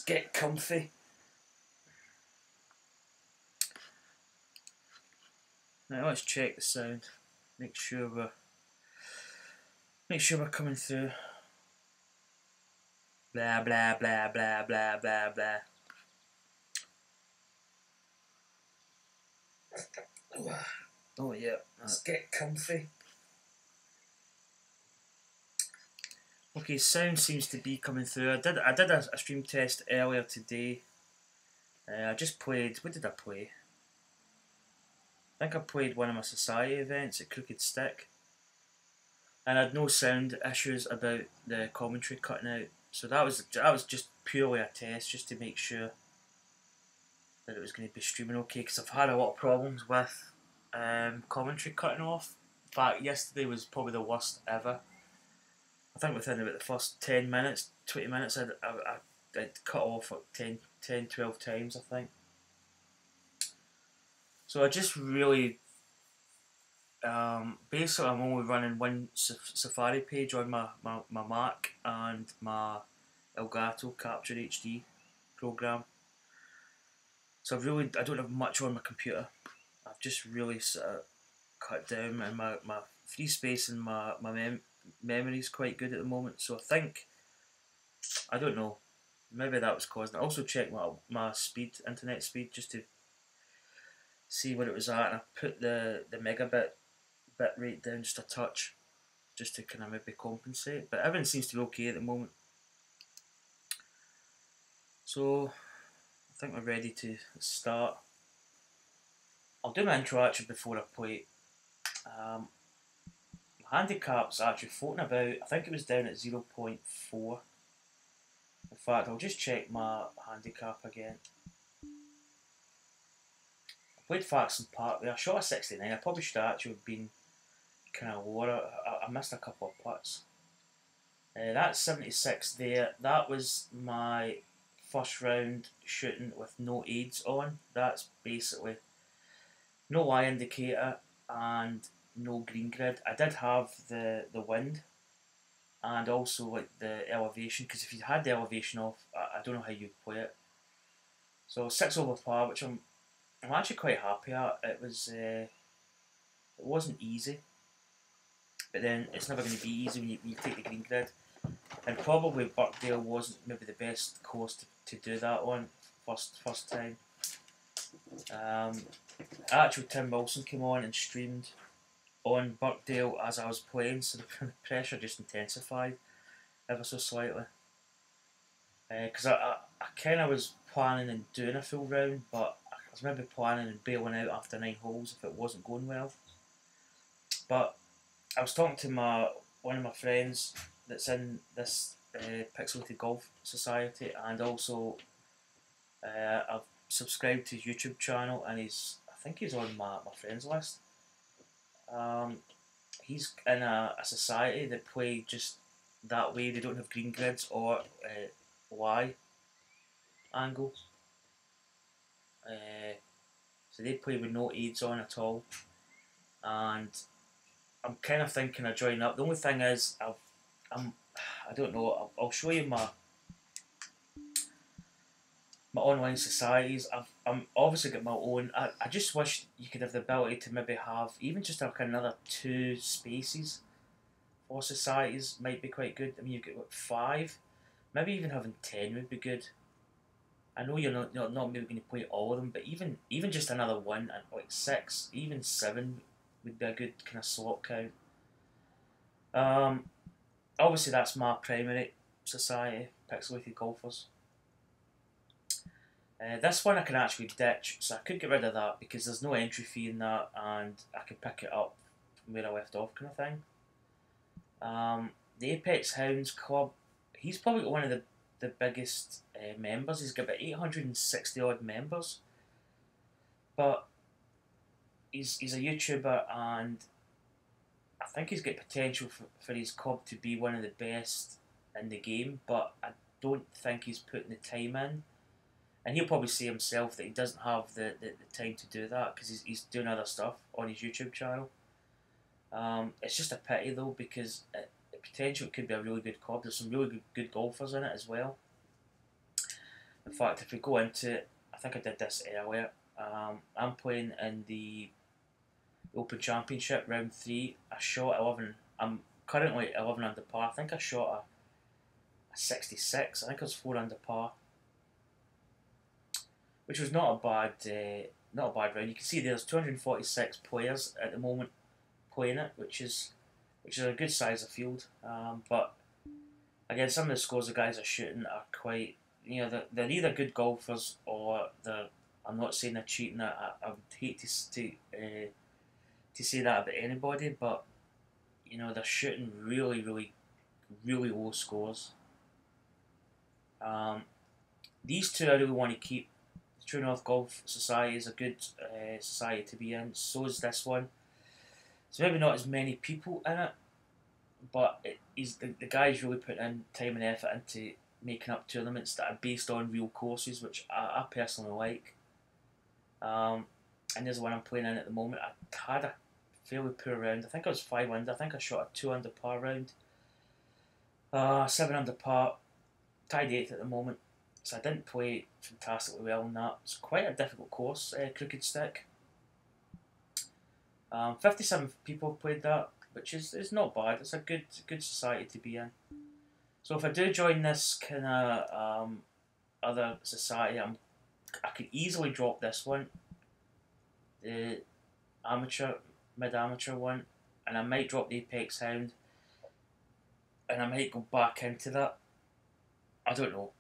get comfy. Now let's check the sound. Make sure we're coming through. Blah blah blah blah blah blah blah. Oh yeah, let's get comfy. Okay, sound seems to be coming through. I did a stream test earlier today. I just played. What did I play? I think I played one of my society events at Crooked Stick, and I had no sound issues about the commentary cutting out. So that was just purely a test, just to make sure that it was going to be streaming okay. Because I've had a lot of problems with commentary cutting off. In fact, yesterday was probably the worst ever. I think within about the first 10 minutes, 20 minutes, I'd cut off like 10, 12 times, I think. So I just really, basically I'm only running one Safari page on my Mac and my Elgato Capture HD program. So I don't have much on my computer. I've just really sort of cut down, and my free space and my memory is quite good at the moment. So I think, I don't know, maybe that was causing it. I also checked my internet speed, just to see what it was at, and I put the megabit bit rate down just a touch, just to kind of maybe compensate. But everything seems to be okay at the moment. So I think we're ready to start. I'll do my intro actually before I play. My handicap's actually floating about. I think it was down at 0.4. In fact, I'll just check my handicap again. I played Faxon Park there. I shot a 69. I probably should have actually been kind of lower. I missed a couple of putts. That's 76 there. That was my first round shooting with no aids on. That's basically no Y indicator and no green grid. I did have the wind and also like the elevation, because if you had the elevation off, I don't know how you'd play it. So 6 over par, which I'm actually quite happy at. It wasn't easy, but then it's never going to be easy when you take the green grid. And probably Birkdale wasn't maybe the best course to do that on first time. Actually, Tim Wilson came on and streamed on Birkdale as I was playing, so the pressure just intensified ever so slightly. Because I kind of was planning on doing a full round, but I was maybe planning on bailing out after 9 holes if it wasn't going well. But I was talking to one of my friends that's in this Pixelated Golf Society, and also I've subscribed to his YouTube channel, and I think he's on my friends list. He's in a society that play just that way. They don't have green grids or Y angle. So they play with no aids on at all, and I'm kind of thinking of joining up. The only thing is, I don't know. I'll show you my online societies. I'm obviously got my own. I just wish you could have the ability to maybe have even just like another 2 spaces for societies. Might be quite good. I mean, you get what, 5, maybe even having 10 would be good. I know you're not maybe going to play all of them, but even just another 1 and like 6, even 7 would be a good kind of slot count. Obviously that's my primary society, Pixelated Golfers. This one I can actually ditch, so I could get rid of that because there's no entry fee in that, and I can pick it up from where I left off, kind of thing. The Apex Hounds Club, he's probably got one of the biggest members. He's got about 860 odd members, but he's a YouTuber, and I think he's got potential for his club to be one of the best in the game, but I don't think he's putting the time in. And he'll probably say himself that he doesn't have the time to do that because he's doing other stuff on his YouTube channel. It's just a pity though, because the potential could be a really good club. There's some really good golfers in it as well. In fact, if we go into it, I think I did this earlier. I'm playing in the Open Championship round 3. I shot 11. I'm currently 11 under par. I think I shot a 66. I think I was 4 under par, which was not a bad round. You can see there's 246 players at the moment playing it, which is a good size of field. But again, some of the scores the guys are shooting are quite, they're either good golfers or they're. I'm not saying they're cheating. I would hate to say that about anybody, but they're shooting really, really, really low scores. These two I really want to keep. The True North Golf Society is a good society to be in. So is this one. It's maybe not as many people in it, but the guys really put in time and effort into making up tournaments that are based on real courses, which I personally like. And there's one I'm playing in at the moment. I had a fairly poor round. I think I was 5 under. I think I shot a 2 under par round. 7 under par. Tied 8th at the moment. So I didn't play fantastically well in that. It's quite a difficult course, Crooked Stick. 57 people played that, which is not bad. It's a good society to be in. So if I do join this kind of other society, I could easily drop this one, the mid-amateur one, and I might drop the Apex Hound, and I might go back into that. I don't know.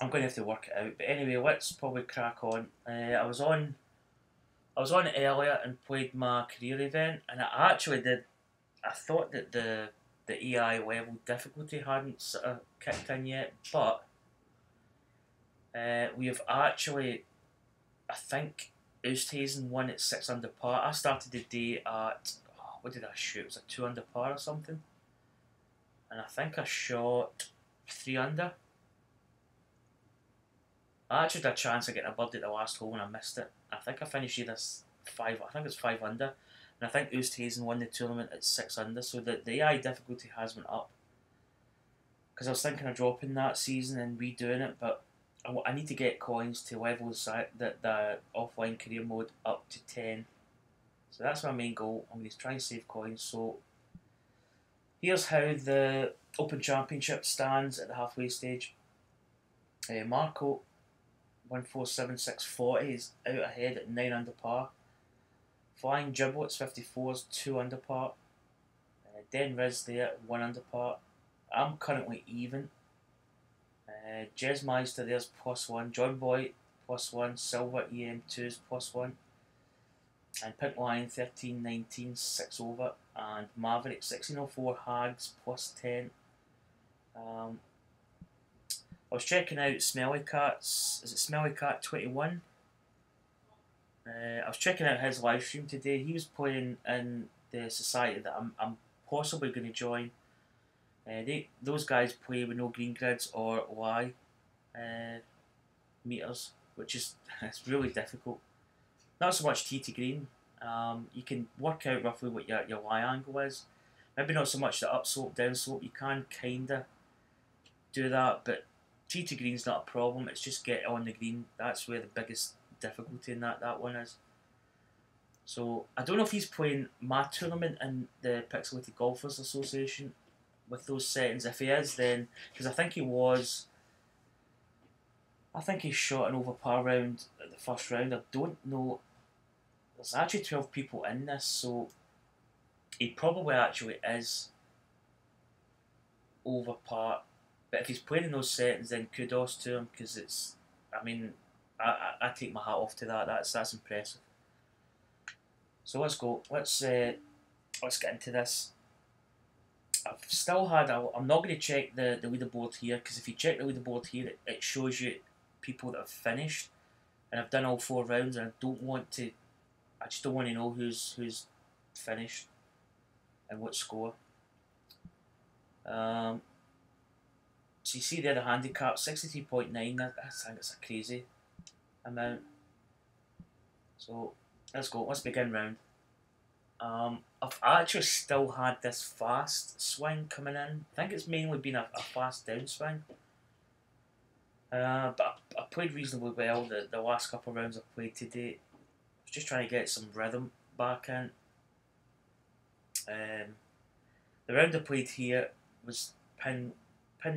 I'm going to have to work it out. But anyway, let's probably crack on. I was on earlier and played my career event, and I actually did. I thought that the AI level difficulty hadn't sort of kicked in yet, but we have actually, I think, Oosthuizen won at 6 under par. I started the day at, what did I shoot? It was a 2 under par or something, and I think I shot 3 under. I actually had a chance of getting a birdie at the last hole and I missed it. I think I finished either 5. I think it's 5 under, and I think Oosthuizen won the tournament at 6 under. So the AI difficulty has went up, because I was thinking of dropping that season and redoing it, but I need to get coins to level the offline career mode up to 10. So that's my main goal. I'm going to try and save coins. So here's how the Open Championship stands at the halfway stage. Marco 147.640 is out ahead at 9 under par. Flying Giblets 54 is 2 under par. Den Riz there at 1 under par. I'm currently even. Jez Meister there's +1. John Boy +1. Silver EM2 is +1. And Pink Lion 13.19 6 over. And Maverick 1604 Hags +10. I was checking out Smelly Cat's. Is it Smelly Cat 21? I was checking out his live stream today. He was playing in the society that I'm possibly going to join. Those guys play with no green grids or Y meters, which is it's really difficult. Not so much tee to green. You can work out roughly what your Y angle is. Maybe not so much the upslope, downslope. You can kinda do that, but tee to green's not a problem. It's just get on the green. That's where the biggest difficulty in that one is. So I don't know if he's playing my tournament in the Pixelated Golfers Association with those settings. If he is, then because I think he shot an over par round at the first round. I don't know. There's actually 12 people in this, so he probably actually is over par. But if he's playing in those settings, then kudos to him, because it's. I mean, I take my hat off to that. That's impressive. So let's go. Let's get into this. I've still had. I'm not going to check the leaderboard here, because if you check the leaderboard here, it shows you people that have finished, and I've done all 4 rounds, and I don't want to. I just don't want to know who's finished and what score. So you see there the handicap 63.9. I think it's a crazy amount. So let's go. Let's begin round. I've actually still had this fast swing coming in. I think it's mainly been a fast downswing. But I played reasonably well the last couple of rounds I've played today. I was just trying to get some rhythm back in. The round I played here was pin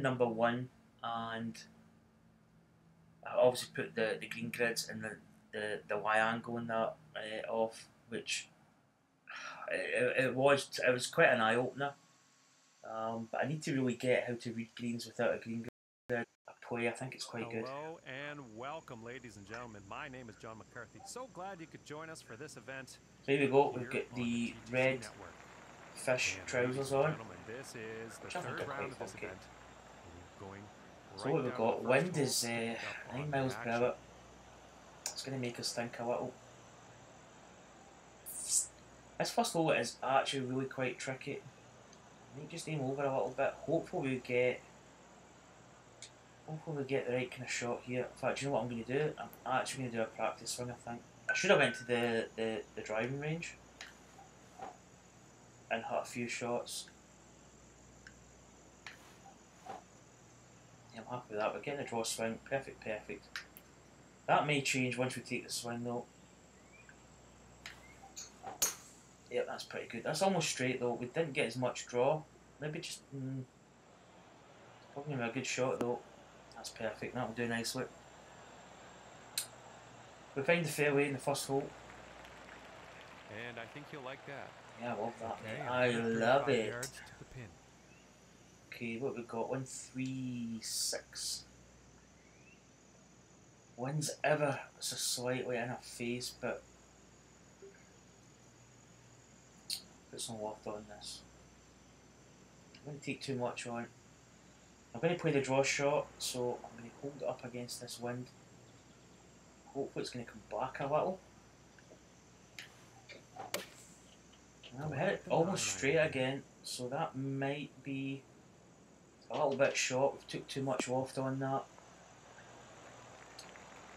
number 1, and I obviously put the green grids and the Y angle in that off, which it was quite an eye opener. But I need to really get how to read greens without a green grid. I think it's quite good. Hello and welcome, ladies and gentlemen. My name is John McCarthy. So glad you could join us for this event. So here we go. We've got the red fish trousers on. This is the Which I think are quite funky. So what we've got, wind is 9 miles per hour. It's going to make us think a little. This first hole is actually really quite tricky. I need to just aim over a little bit. Hopefully we get the right kind of shot here. In fact, you know what I'm going to do? I'm actually going to do a practice swing, I think. I should have went to the driving range and hit a few shots. Yeah, I'm happy with that. We're getting a draw swing. Perfect. That may change once we take the swing though. Yep, that's pretty good. That's almost straight though. We didn't get as much draw. Maybe just... probably a good shot though. That's perfect. That'll do nicely. We find the fairway in the first hole. And I think you'll like that. Yeah, I love that. Okay, I love it. yards to the pin. Okay, what we got? 136. Wind's ever so slightly in our face, but put some loft on this. I'm going to take too much on. I'm going to play the draw shot, so I'm going to hold it up against this wind. Hopefully it's going to come back a little. Now we hit it almost straight again, so that might be a little bit short. We took too much loft on that.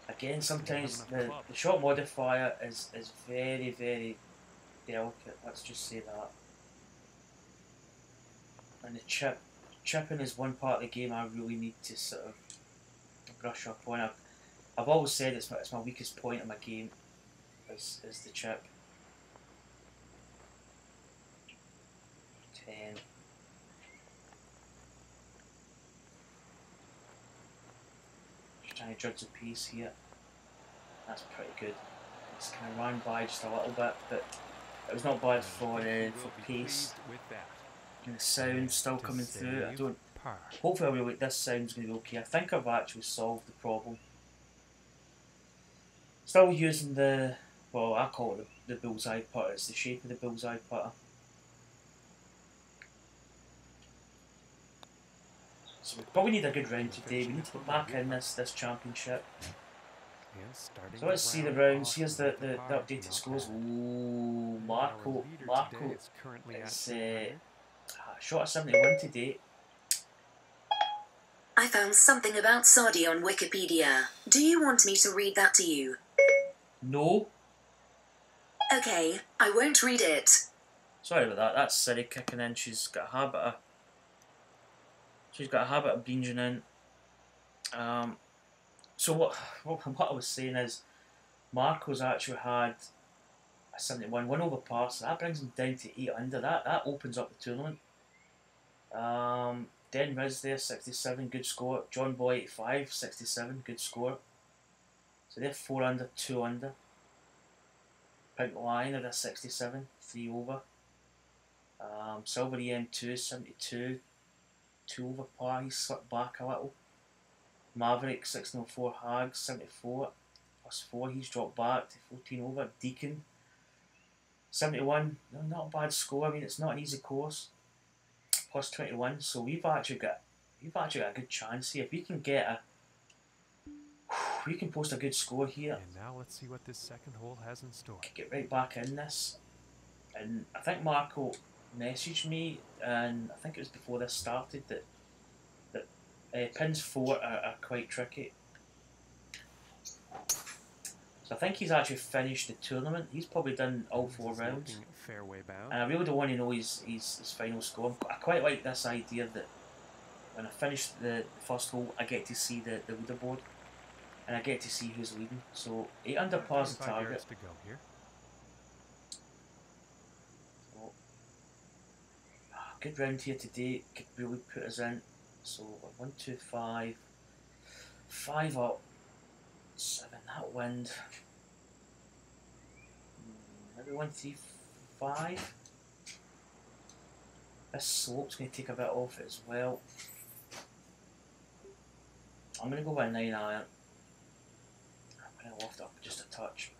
Again, sometimes the shot modifier is very, very delicate, let's just say that. And the chipping is one part of the game I really need to sort of brush up on. I've always said it's my weakest point of my game is the chip. 10. Just trying to judge the pace here. That's pretty good. It's kind of ran by just a little bit, but it was not bad for pace. And the sound still coming through. Hopefully this sound's going to be okay. I think I've actually solved the problem. Still using I call it the bullseye putter. It's the shape of the bullseye putter. So we probably need a good round today. We need to get back in this championship. So let's see the rounds. Here's the updated scores. Ooh, Marco is shot at 71 today. I found something about Saudi on Wikipedia. Do you want me to read that to you? No. Okay, I won't read it. Sorry about that. That's Siri kicking in. She's got a habit of binging in. So what I was saying is, Marco's actually had a 71, 1 over par, so that brings him down to 8 under. That opens up the tournament. Den Riz there, 67, good score. John Boy 85, 67, good score. So they're 4 under, 2 under. Pink Lion at a 67, 3 over. Silver EM2, 72, 2 over par. He slipped back a little. Maverick 1604 Hag 74 plus 4. He's dropped back to 14 over. Deacon 71. No, not a bad score. I mean, it's not an easy course. Plus 21. So we've actually got a good chance here. If we can we can post a good score here. And now let's see what this second hole has in store. Get right back in this. And I think Marco messaged me, and I think it was before this started, that pins 4 are quite tricky. So I think he's actually finished the tournament. He's probably done all 4 rounds. Fairway bound. And I really don't want to know his final score. I quite like this idea that when I finish the first hole, I get to see the leaderboard, and I get to see who's leading. So 8 under par is the 25 target. yards to go here. So, good round here today. Could really put us in. So 1, 2, 5, 5 up, 7. That wind. Maybe 1, 3, 5. This slope's going to take a bit off it as well. I'm going to go with a 9 iron. I'm going to loft up just a touch.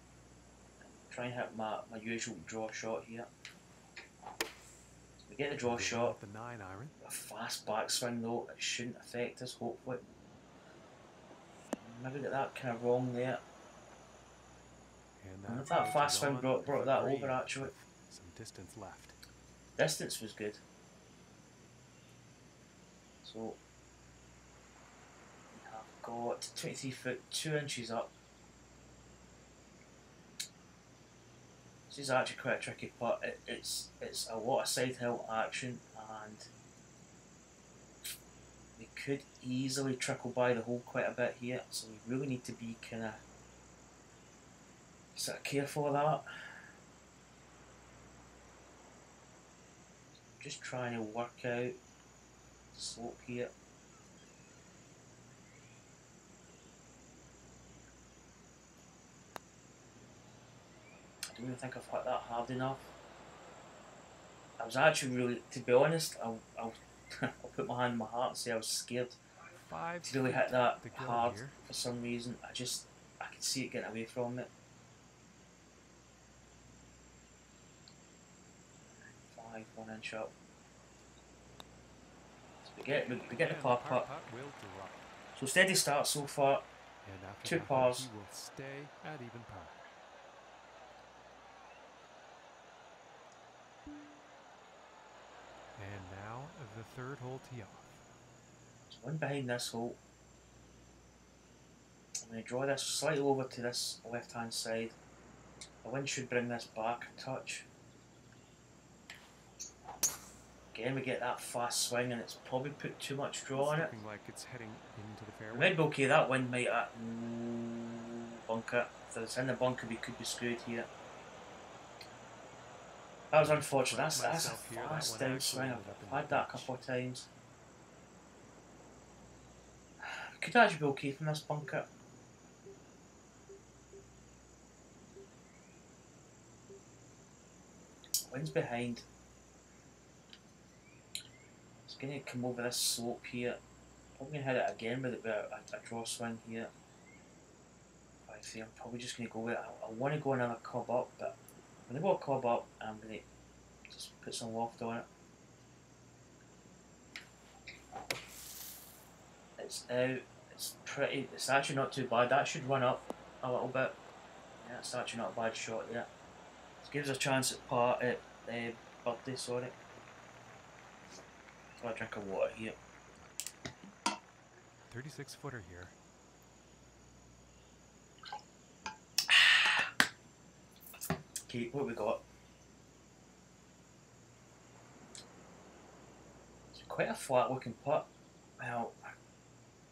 Try and hit my usual draw shot here. We get the draw shot. The 9 iron. A fast backswing though, it shouldn't affect us, hopefully. Maybe get that kind of wrong there. And if that fast swing brought that over actually. Some distance left. Distance was good. So we have got 23 foot 2 inches up. This is actually quite a tricky putt. It's a lot of side hill action, and we could easily trickle by the hole quite a bit here. So we really need to be kind of sort of careful of that. Just trying to work out the slope here. I don't even think I've hit that hard enough. I was actually really, to be honest, I'll put my hand in my heart and say I was scared to really hit that hard for some reason. I could see it getting away from me. 5, 1 inch up. So we get the par putt. So steady start so far. 2 pars. He will stay at even par. And now the 3rd hole tee off. So one behind this hole. I'm going to draw this slightly over to this left hand side. The wind should bring this back a touch. Again, we get that fast swing, and it's probably put too much draw on it. Looking like it's heading into the fairway. It might be okay. That wind might bunker. If it's in the bunker, we could be screwed here. That was unfortunate. That's a fast downswing. I've had that a couple of times. Could actually be okay from this bunker. Wind's behind. It's going to come over this slope here. Probably going to hit it again with a draw swing here. 5-3. I'm probably just going to go with it. I want to go another cob up, but I'm going to go a cob up and I'm going to just put some loft on it. It's out. It's actually not too bad. That should run up a little bit. Yeah, it's actually not a bad shot there. It gives us a chance at birthday, sorry. So I drink of water here. 36 footer here. Okay, what we got? It's quite a flat looking putt. Well,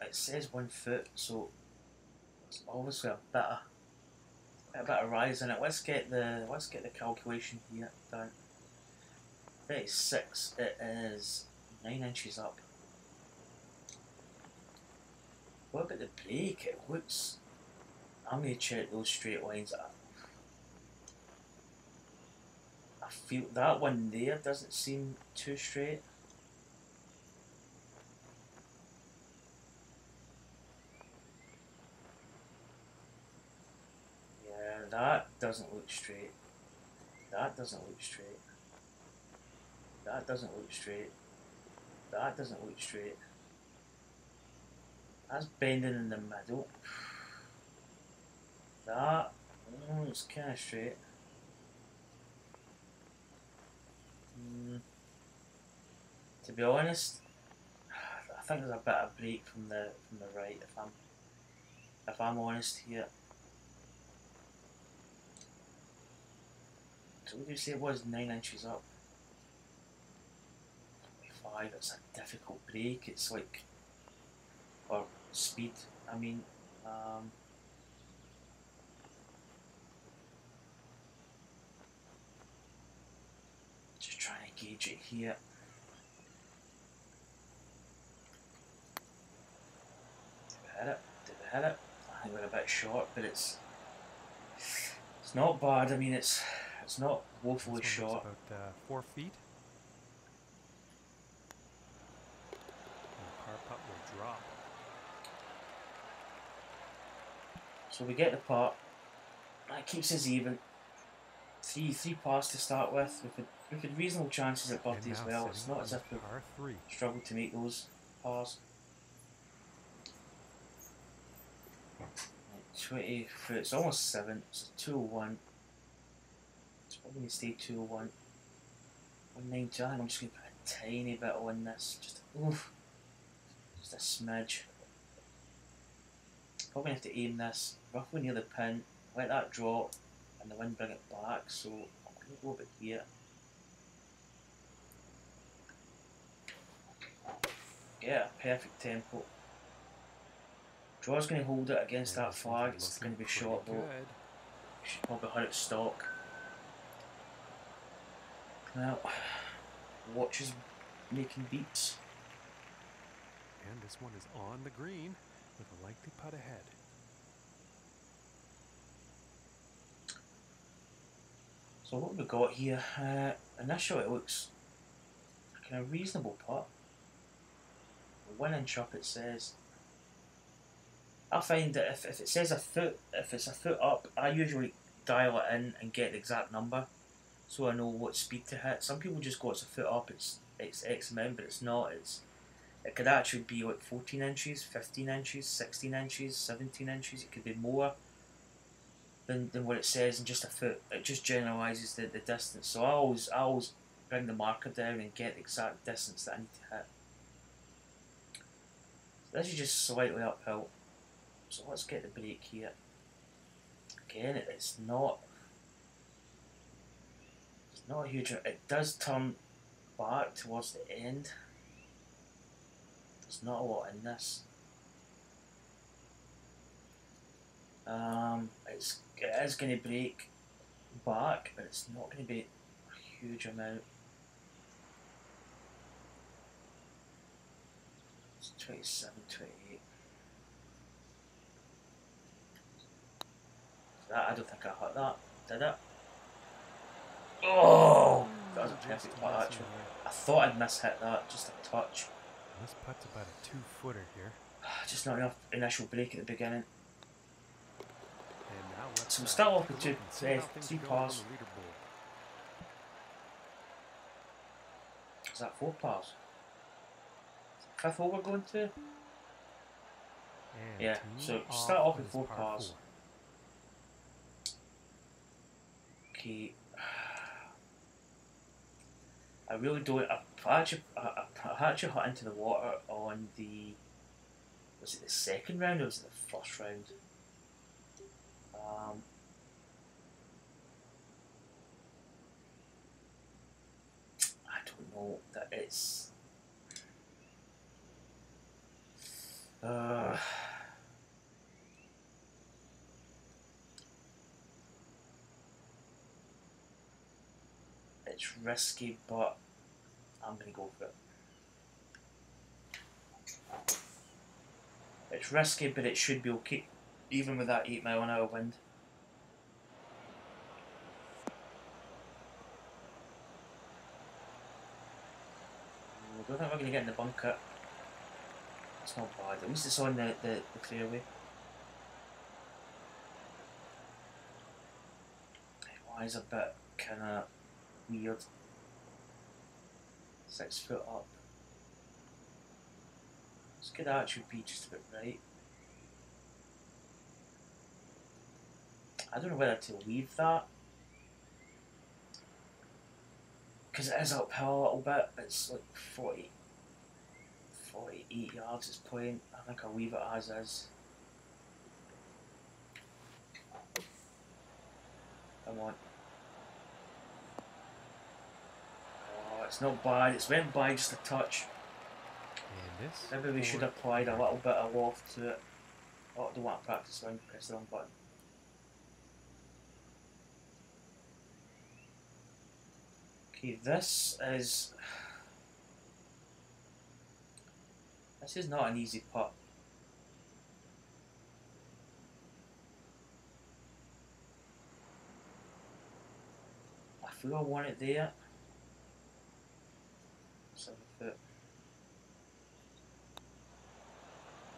it says 1 foot, so it's obviously quite a bit of rise in it. Let's get the calculation here done. 36. It is 9 inches up. What about the break? It looks. I'm going to check those straight lines. I feel that one there doesn't seem too straight. Yeah, that doesn't look straight. That doesn't look straight. That doesn't look straight. That doesn't look straight. That's bending in the middle. That it's kind of straight. To be honest, I think there's a bit of break from the right. If I'm honest here. So what do you say it was 9 inches up? drive, it's a difficult break. It's like, or speed, I mean. Just trying to gauge it here. Did we hit it? Did we hit it? I think we're a bit short, but it's not bad. I mean, it's not woefully short. About 4 feet. And the par putt will drop. So we get the putt. That keeps us even. Three pars to start with. We've had reasonable chances at birdie as well. It's not as if we've struggled to make those pars. 20 foot, it's almost 7, it's a 201. It's probably going to stay 201. 192, I think I'm just going to put a tiny bit on this, just a smidge. Probably have to aim this roughly near the pin, let that drop, and the wind bring it back, so I'm going to go over here. Get a perfect tempo. Draw's going to hold it against that flag. It's going to be short though. Should probably hit it stock. Well, watch is making beats. And this one is on the green with a likely putt ahead. So what have we got here? Initially it looks like a reasonable putt. 1 inch up it says. I find that if it says a foot, if it's a foot up, I usually dial it in and get the exact number, so I know what speed to hit. Some people just go, it's a foot up, it's X amount, but it's not. It could actually be like 14 inches, 15 inches, 16 inches, 17 inches. It could be more than what it says in just a foot. It just generalises the distance. So I always bring the marker down and get the exact distance that I need to hit. So this is just slightly uphill. So let's get the break here. Again, it's not a huge. It does turn back towards the end. There's not a lot in this. It is going to break back, but it's not going to be a huge amount. It's 27, 28. That, I don't think I hit that. Did it? Oh! That was a perfect putt actually. I thought I'd mishit that, just a touch. This putt's about a 2-footer here. Just not enough initial break at the beginning. And now So we'll start off with three pars. Is that 4 pars? Is that 5th hole we're going to? And yeah, so start off with 4 pars. Okay. I really don't. I actually hit into the water on the. Was it the second round or was it the first round? I don't know that it's. It's risky, but I'm going to go for it. It's risky, but it should be okay, even with that 8-mile-an-hour wind. I don't think we're going to get in the bunker. It's not bad. At least it's on the fairway. It lies a bit kind of weird. 6 foot up. This could actually be just about right. I don't know whether to leave that, because it is uphill a little bit. It's like 48 yards it's playing. I think I'll leave it as is. Come on. Oh, it's not bad. It's went by just a touch. And this. Maybe we should have applied a little bit of loft to it. Oh, I don't want to practice swing. Press the wrong button. Okay, this is not an easy putt. I feel I want it there. 7 foot.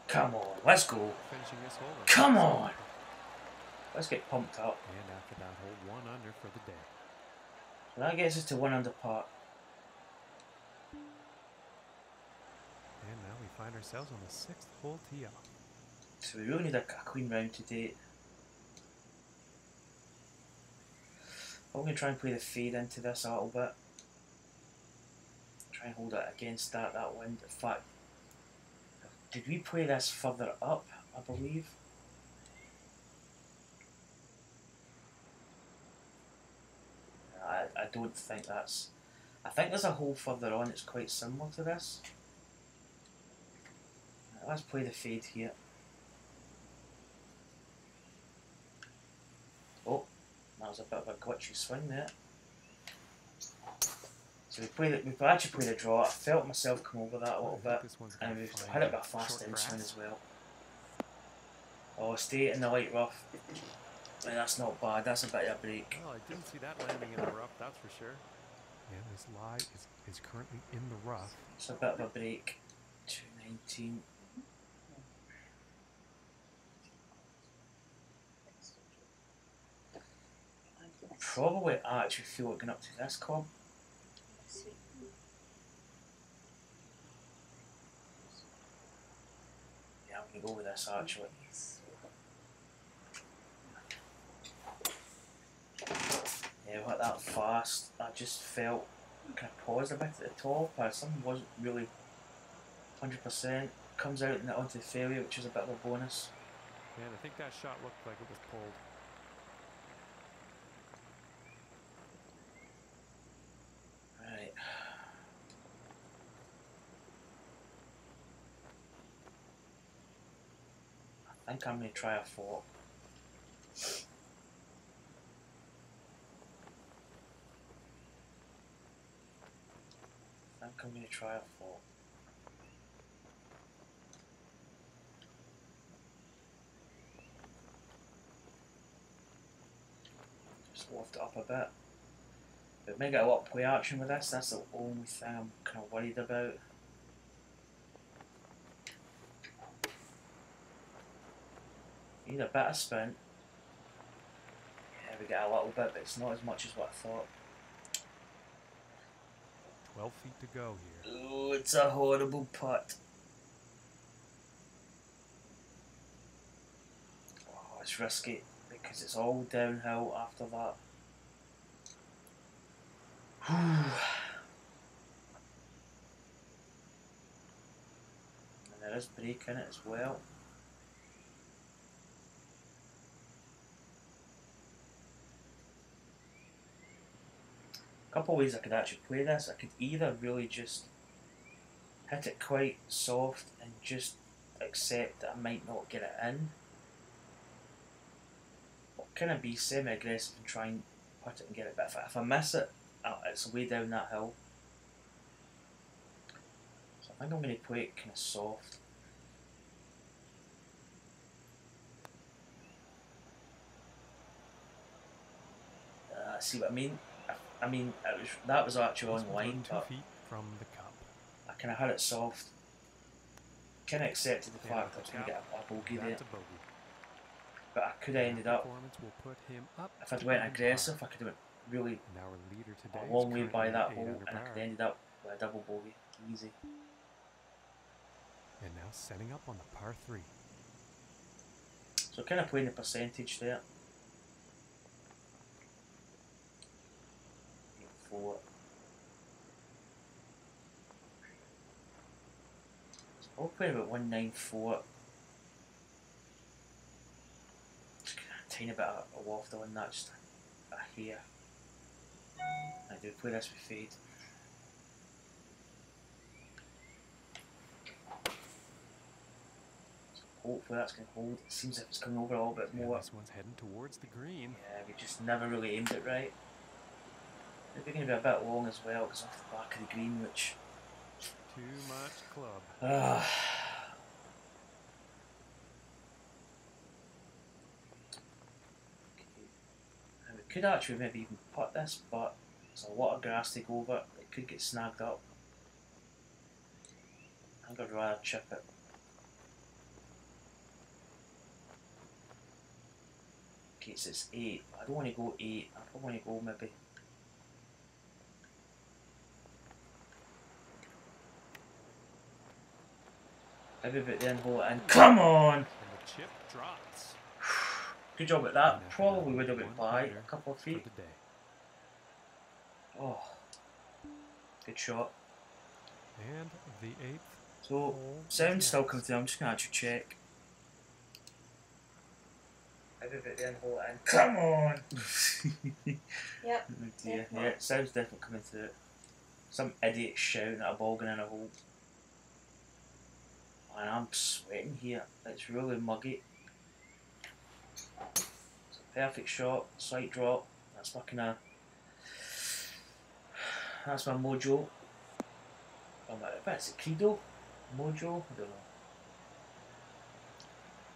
Come on, let's go. Finishing this hole. Come on. Let's get pumped up. And after that hole, 1 under for the day. So that gets us to 1 under par. And now we find ourselves on the 6th hole tee off. So we really need a clean round today. I'm going to try and play the fade into this a little bit. Try and hold it against that wind. In fact, did we play this further up, I believe? I don't think that's... I think there's a hole further on that's quite similar to this. Let's play the fade here. Oh, that was a bit of a glitchy swing there. So we actually played a draw. I felt myself come over that a little bit, and we've had it with a fast downswing as well. Oh, stay in the light rough. And that's not bad. That's a bit of a break. Well, I didn't see that landing in the rough, that's for sure. And this lie is currently in the rough. It's a bit of a break. 219. Probably I actually feel like going up to this club. Yeah, I'm going to go with this actually. Yeah, went that fast. I just felt kind of paused a bit at the top. Something wasn't really 100%. Comes out and onto the fairway, which is a bit of a bonus. And I think that shot looked like it was pulled. Right. I think I'm going to try a fork. I think I'm going to try a fork. Just loft it up a bit. But may get a lot of play action with this, that's the only thing I'm kind of worried about. Need a bit of spin. Yeah, we get a little bit, but it's not as much as what I thought. 12 feet to go here. Oh, it's a horrible putt. Oh, it's risky because it's all downhill after that. And there is break in it as well. A couple of ways I could actually play this. I could either really just hit it quite soft and just accept that I might not get it in, or kind of be semi-aggressive and try and putt it and get it. But if I miss it, it's way down that hill. So I think I'm going to play it kind of soft. See what I mean? I mean, that was actually on line, 2 but feet from the cup. I kind of had it soft. Kind of accepted the fact I was going to get a bogey there. That's a bogey. But I could have ended up, Performance will put him up if I'd to went even aggressive, par. I could have went really And our leader today a long is way by currently that 8 hole, under and I par. could have ended up with a double bogey. Easy. And now setting up on the par 3. So kind of playing the percentage there. 4. So I'll play about 194. Just a tiny bit of a waft on that, just a hair. I do play this with fade. hopefully that's going to hold. It seems like it's coming over a little bit And more. this one's heading towards the green. Yeah, we just never really aimed it right. It's going to be a bit long as well because off the back of the green, which... Too much club. Okay. And we could actually maybe even putt this, but there's a lot of grass to go over. It could get snagged up. I think I'd rather chip it. Okay, so it's 8. I don't want to go 8. I probably want to go maybe... maybe about the end hole and come on! And the chip drops. Good job at that. Probably would have been by a couple of feet. For the day. Oh, good shot. And the 8th. So, sound's still coming through. I'm just going to actually check. Maybe about the end hole and come on! Yep. Oh dear. Yeah, sound's definitely coming through. Some idiot shouting at a ball going in a hole. And I'm sweating here. It's really muggy. It's a perfect shot, slight drop. That's my kind of... that's my mojo. Is it Credo? Mojo? I don't know.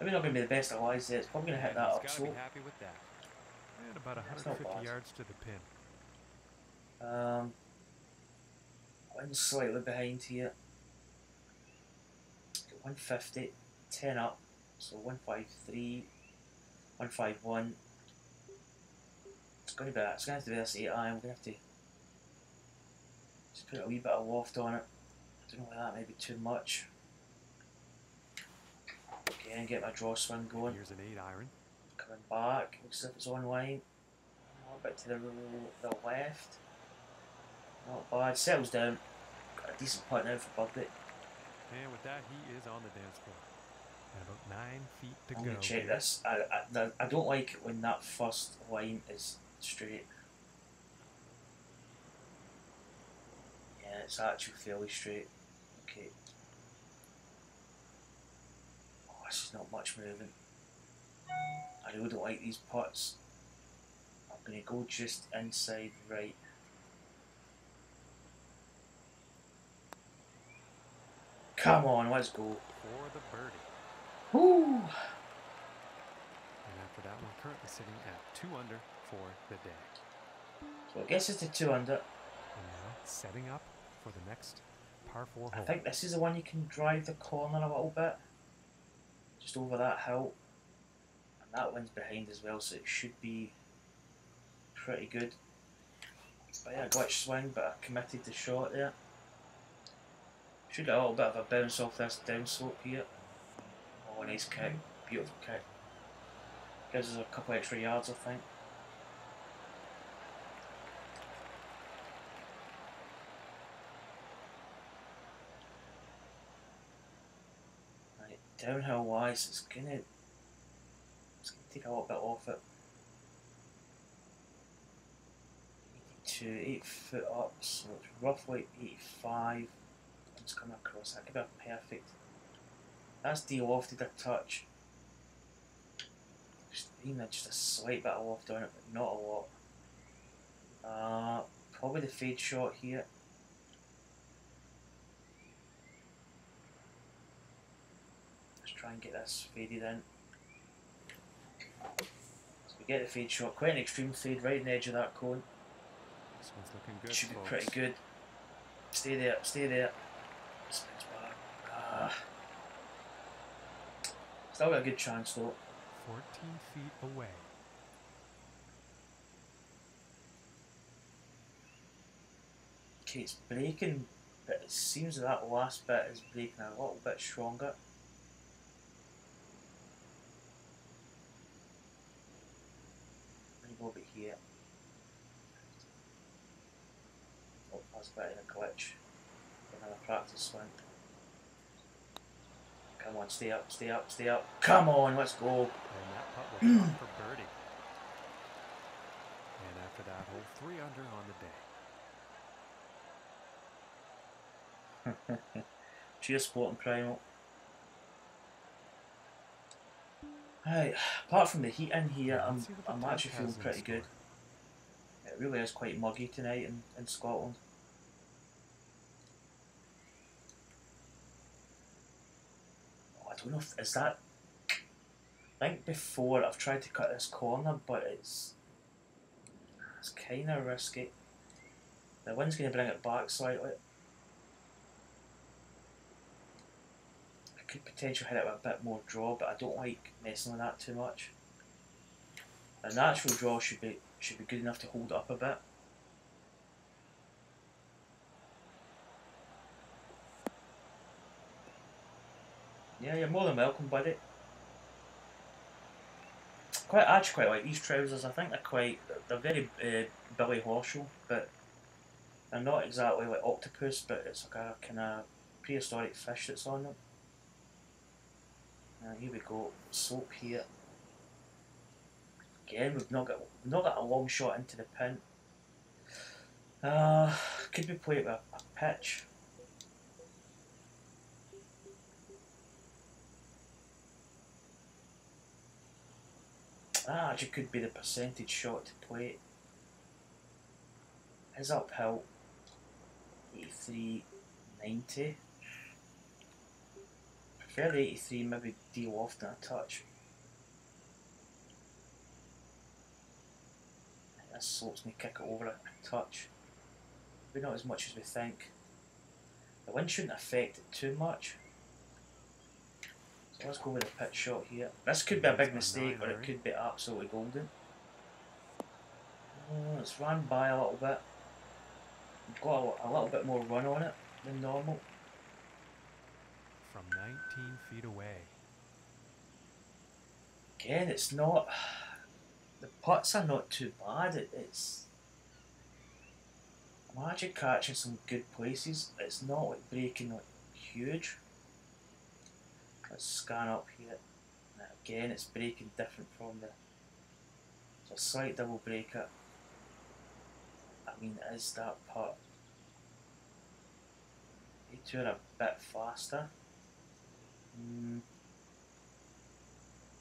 Maybe not going to be the best at wise there. It's probably going to hit that He's up gotta slope. be happy with that. And about That's not 150 bad. yards to the pin. One slightly behind here. 150, 10 up, so 153, 151. It's going to be that. It's going to have to be this 8 iron. We're going to have to just put a wee bit of loft on it. I don't know whether that may be too much. Okay, and get my draw swing going. Here's an 8 iron. Coming back, looks as if it's on line. A bit to the left. Not bad. Settles down. Got a decent putt now for birdie. And with that, he is on the dance floor. And about 9 feet to I'm go. going to check here. this. I don't like it when that first line is straight. Yeah, it's actually fairly straight. Okay. Oh, this is not much moving. I really don't like these putts. I'm going to go just inside right. Come on, let's go. For the birdie. Woo! And after that one, currently sitting at 2 under for the day. So I guess it's a 2 under. And now setting up for the next par 4 I hole. think this is the one you can drive the corner a little bit. Just over that hill. And that one's behind as well, so it should be pretty good. But yeah, glitch swing, but I committed the shot there. Should get a little bit of a bounce off this down slope here. Oh, nice kick. Beautiful kick. Gives us a couple extra yards, I think. Right, downhill wise, it's gonna take a little bit off it. 82, 8 foot up, so it's roughly 85. It's coming across. That could be a perfect. That's de-lofted a touch. Just a slight bit of loft on it, but not a lot. Probably the fade shot here. Let's try and get this faded in. So we get the fade shot, quite an extreme fade right on the edge of that cone. This one's looking good. Should be folks. pretty good. Stay there, stay there. Spins back. Still got a good chance though. 14 feet away. Okay, it's breaking, but it seems that last bit is breaking a little bit stronger. Maybe over here. Oh, that's a bit of a glitch. Another practice swing. Come on, stay up, stay up, stay up. Come on, let's go. And that putt will drop for birdie. And after that hole, 3 under on the day. Cheers, Sport and Primal. Right, apart from the heat in here, Let's see what the I'm temp actually has feeling in pretty store. good. It really is quite muggy tonight in Scotland. Oh, I don't know if is that. I think before I've tried to cut this corner, but it's kind of risky. The wind's going to bring it back slightly. I could potentially hit it with a bit more draw, but I don't like messing with that too much. A natural draw should be good enough to hold it up a bit. Yeah, you're more than welcome, buddy. Actually quite like these trousers. I think they're very Billy Horschel, but they're not exactly like octopus, but it's like a kind of prehistoric fish that's on them. Here we go, soap here. Again, we've not got a long shot into the pin. Could we play it with a pitch? That actually could be the percentage shot to play. Is uphill 83.90. Prefer the 83, maybe de-lofting a touch. This slope's me kick it over a touch. Maybe not as much as we think. The wind shouldn't affect it too much. So let's go with a pitch shot here. This could be a big mistake, or it could be absolutely golden. Oh, it's run by a little bit. We've got a little bit more run on it than normal. From 19 feet away. Again, it's not. The putts are not too bad. I'm actually catching some good places. It's not like breaking like huge. Let's scan up here. Now again, it's breaking different from the. It's a slight double breaker. I mean, it is that putt. They two are a bit faster.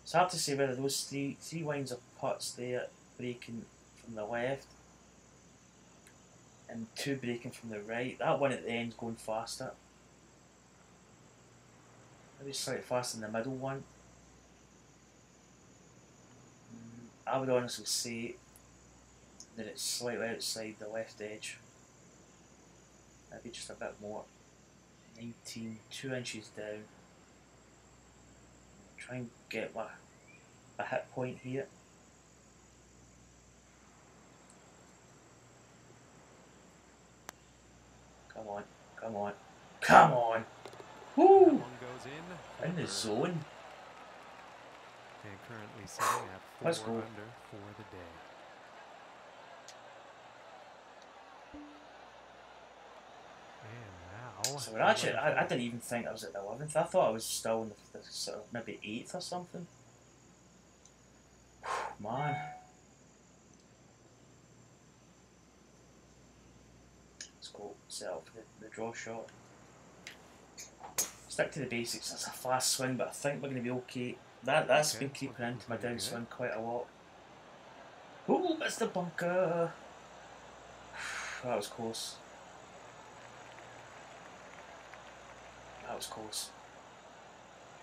It's hard to say whether those three winds of putts there breaking from the left and two breaking from the right. That one at the end going faster. Maybe slightly faster than the middle one. I would honestly say that it's slightly outside the left edge. Maybe just a bit more. 19, 2 inches down. Try and get a hit point here. Come on, come on, come on! Woo! That one goes in the zone. And currently sitting at 4 Let's go. under for the day. And now, So we're actually, I didn't even think I was at the 11th. I thought I was still in the sort of maybe 8th or something. Whew, man. Let's go set up for the draw shot. Stick to the basics. It's a fast swing, but I think we're going to be okay. That's been creeping into my downswing quite a lot. Ooh, it's the bunker. That was close. That was close.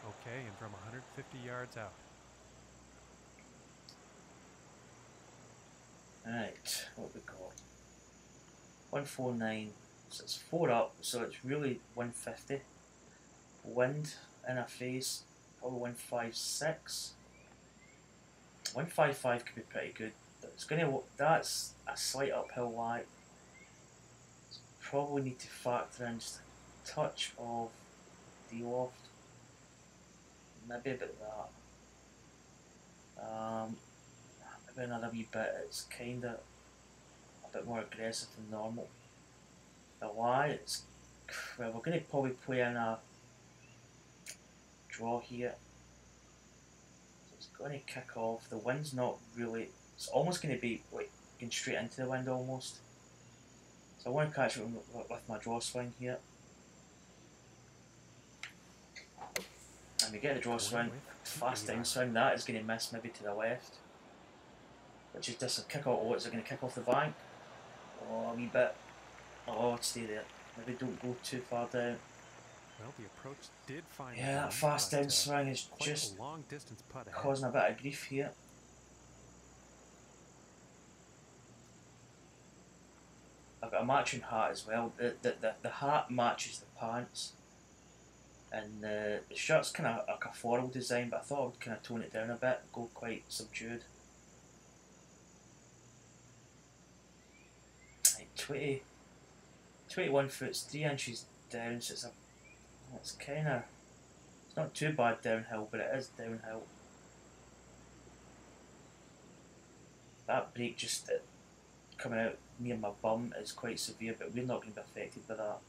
Okay, and from 150 yards out. Right, what we got? 149. So it's 4 up, so it's really 150. Wind in our face, probably 156. 155 could be pretty good. It's that's a slight uphill lie. So probably need to factor in just a touch of de-loft. Maybe a bit of that. Maybe another wee bit. It's kinda a bit more aggressive than normal. The lie, it's well, we're gonna probably play in a draw here. So it's going to kick off. The wind's not really. It's almost going to be like going straight into the wind almost. So I want to catch it with my draw swing here. And we get the draw swing, fast down swing, that is going to miss maybe to the left. Which is just a kick off. Oh, is it going to kick off the bank? Oh, a wee bit. Oh, stay there. Maybe don't go too far down. Well, the approach did find Yeah, that fast down swing is just long distance putt ahead. causing a bit of grief here. I've got a matching hat as well. The hat matches the pants. And the shirt's kind of like a floral design, but I thought I would kind of tone it down a bit, go quite subdued. Like 21 foot, 3 inches down, so it's kind of, it's not too bad downhill, but it is downhill. That break just coming out near my bum is quite severe, but we're not going to be affected by that.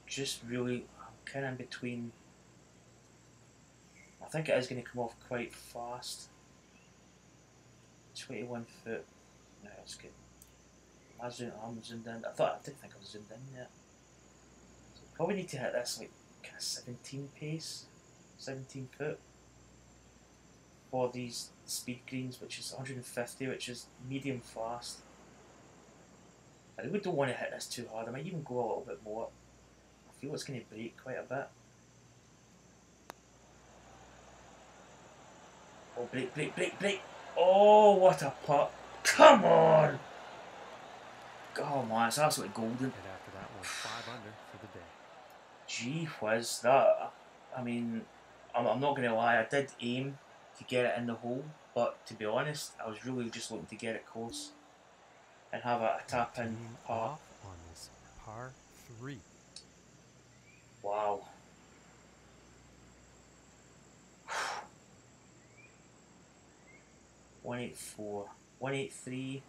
Just really, I'm kind of in between. I think it is going to come off quite fast. 21 foot. No, that's good. I'm zoomed in. I didn't think I was zoomed in yet. So probably need to hit this like kind of 17 pace, 17 foot for these speed greens, which is 150, which is medium fast. I really don't want to hit this too hard. I might even go a little bit more. I feel it's going to break quite a bit. Oh, break. Oh, what a putt. Come on! Oh man, it's absolutely golden. And after that one, 5 under for the day. Gee whiz, that, I mean, I'm not going to lie, I did aim to get it in the hole, but to be honest, I was really just looking to get it close and have a tap in par. Off on this par 3. Wow. $184, $183.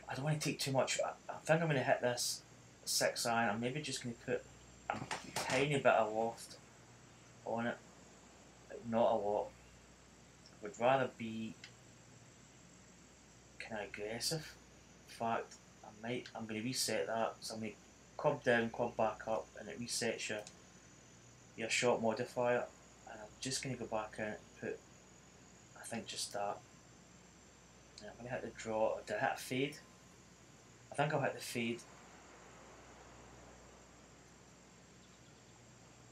I don't want to take too much. I think I'm going to hit this 6 iron. I'm maybe just going to put a tiny bit of loft on it, but not a lot. I would rather be kind of aggressive. In fact, I'm going to reset that. So I'm going to club down, club back up, and it resets your shot modifier. And I'm just going to go back in and put, I think, just that. And I'm going to hit the draw. Did I hit a fade? I think I'll hit the fade.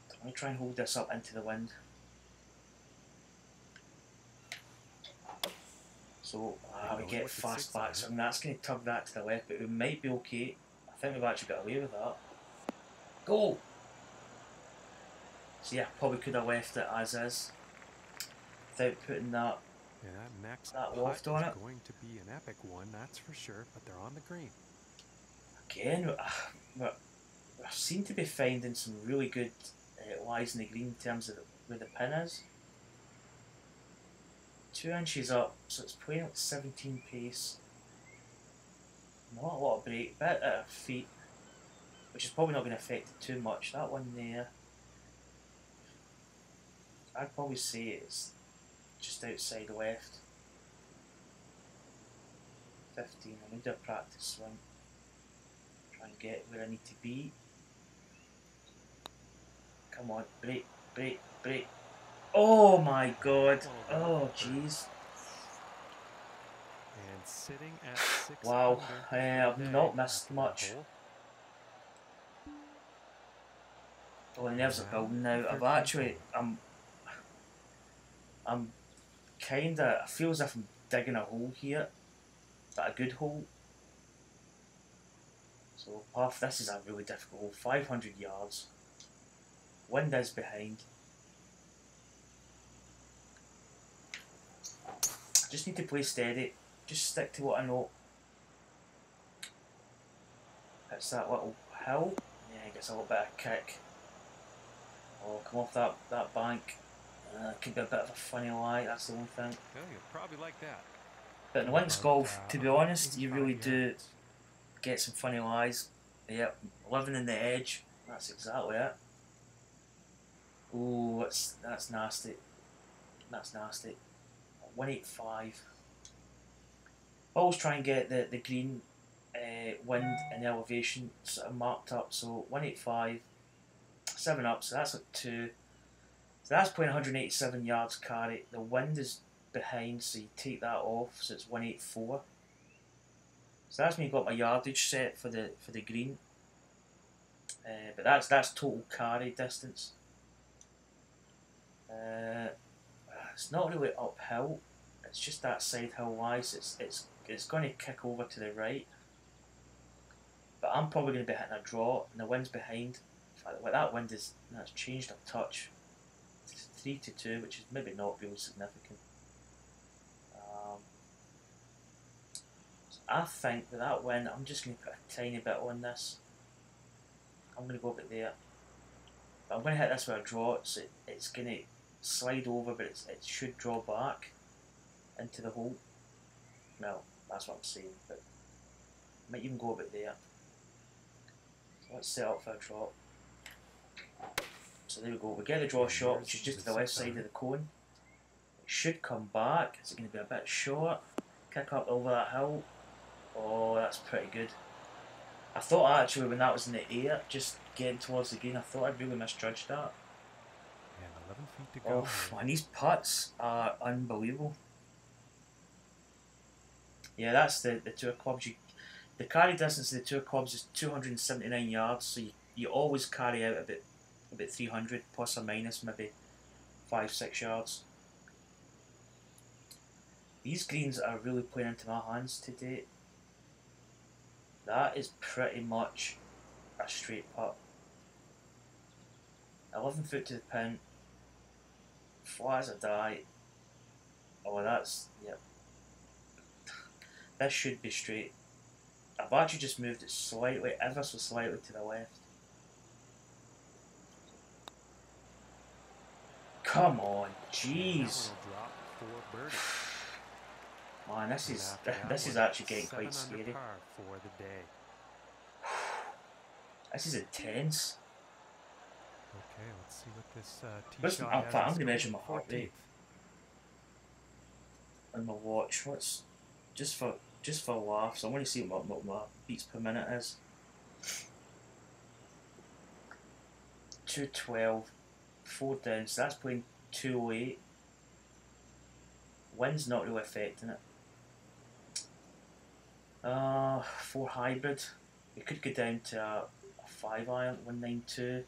I'm going to try and hold this up into the wind. So we get fast back, so that's going to tug that to the left, but we might be okay. I think we've actually got away with that. Go! So yeah, probably could have left it as is without putting that, that loft on it. Going to be an epic one, that's for sure, but they're on the green. Again, we seem to be finding some really good lies in the green in terms of where the pin is. 2 inches up, so it's playing at 17 pace. Not a lot of break, bit at feet, which is probably not going to affect it too much. That one there, I'd probably say it's just outside left. 15, I need a practice swing. Try and get where I need to be. Come on, break. Oh my god. Oh jeez. And sitting at 6 wow, under I've not missed much. Oh, the nerves are building now. I'm kinda, I feel as if I'm digging a hole here. Is that a good hole? So this is a really difficult hole. 500 yards. Wind is behind. Just need to play steady. Just stick to what I know. It's that little hill. Yeah, it gets a little bit of kick. Oh, come off that bank. Could be a bit of a funny lie, that's the one thing. Yeah, you'll probably like that. But in links golf, to be honest, you really do get some funny lies. Yep, living in the edge, that's exactly it. Oh, that's nasty. That's nasty. 185. Always try and get the green wind and elevation sort of marked up. So 185, 7 up, so that's like 2. So that's playing 187 yards carry. The wind is behind, so you take that off, so it's 184. So that's me got my yardage set for the green. But that's total carry distance. It's not really uphill. It's just that side hill wise. It's going to kick over to the right. But I'm probably going to be hitting a draw, and the wind's behind. In fact, that wind that's changed a touch. It's 3 to 2, which is maybe not really significant. So I think with that wind, I'm just going to put a tiny bit on this. I'm going to go a bit there. But I'm going to hit this with a draw, so it's going to slide over, but it should draw back into the hole. Well, that's what I'm saying, but I might even go a bit there. So let's set up for a draw. So there we go, we get the draw shot, which is just to the left side of the cone. It should come back. Is it going to be a bit short? Kick up over that hill. Oh, that's pretty good. I thought actually when that was in the air, just getting towards the green, I thought I'd really misjudged that. And 11 feet to go. Oh, and these putts are unbelievable. Yeah, that's the tour clubs. The carry distance of the tour clubs is 279 yards, so you always carry out about 300 plus or minus maybe 5-6 yards. These greens are really playing into my hands today. That is pretty much a straight putt. 11 foot to the pin, flat as a die. Oh, that's, yep. This should be straight. I've actually just moved it slightly, ever so slightly to the left. Come on, jeez. Man, this is actually getting quite scary. For the day. This is intense. Okay, let's see what this tee shot I'm has going to in measure store my for heart rate on my watch. What's just for laughs? I want to see what my beats per minute is. 212, 4 down. So that's playing 208. Wind's not really affecting it. 4 hybrid. We could go down to a 5 iron, 192.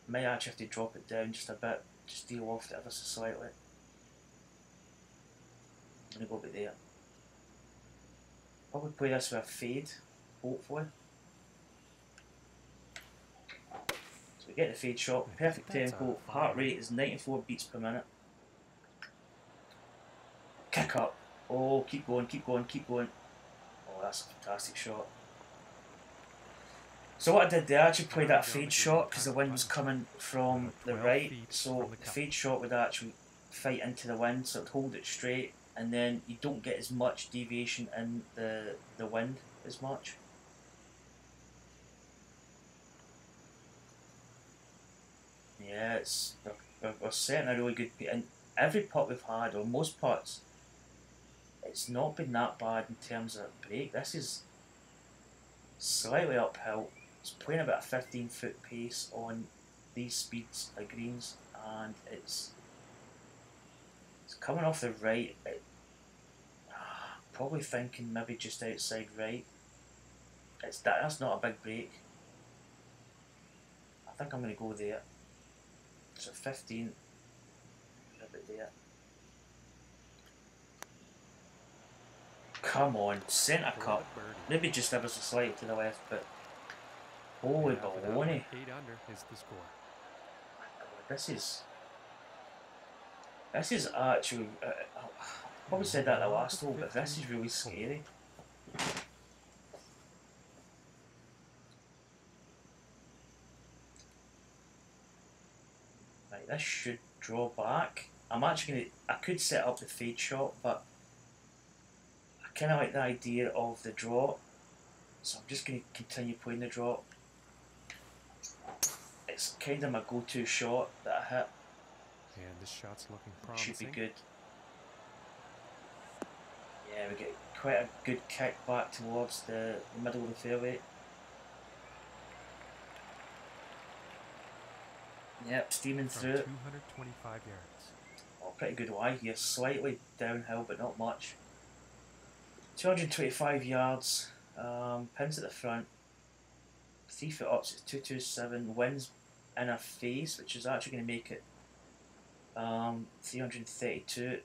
Might actually have to drop it down just a bit, just deal off it ever so slightly. I'm going to go a bit there. Probably play this with a fade, hopefully. So we get the fade shot, perfect tempo, heart rate is 94 beats per minute. Kick up. Oh, keep going, keep going, keep going. Oh, that's a fantastic shot. So what I did there, I actually played that fade shot because the wind was coming from the right. So the fade shot would actually fight into the wind, so it would hold it straight, and then you don't get as much deviation in the wind as much. Yeah, we're setting a really good, and every putt we've had, or most putts, it's not been that bad in terms of break. This is slightly uphill. It's playing about a 15-foot pace on these speeds of greens, and it's coming off the right. Probably thinking maybe just outside right. That's not a big break. I think I'm going to go there. So 15, a bit there. Come on, centre cut. Maybe just ever so slightly to the left, but holy baloney. 8 under is the score. This is actually, I probably said that the last hole, but this is really scary. Right, this should draw back. I'm actually going to, I could set up the fade shot, but I kind of like the idea of the draw, so I'm just going to continue playing the draw. It's kind of my go-to shot that I hit. And this shot's looking promising. Should be good. Yeah, we get quite a good kick back towards the middle of the fairway. Yep, steaming from through it. 225 yards. Oh, pretty good lie here. Slightly downhill, but not much. 225 yards. Pins at the front. 3 foot ups. It's 227. Winds in our face, which is actually going to make it 332.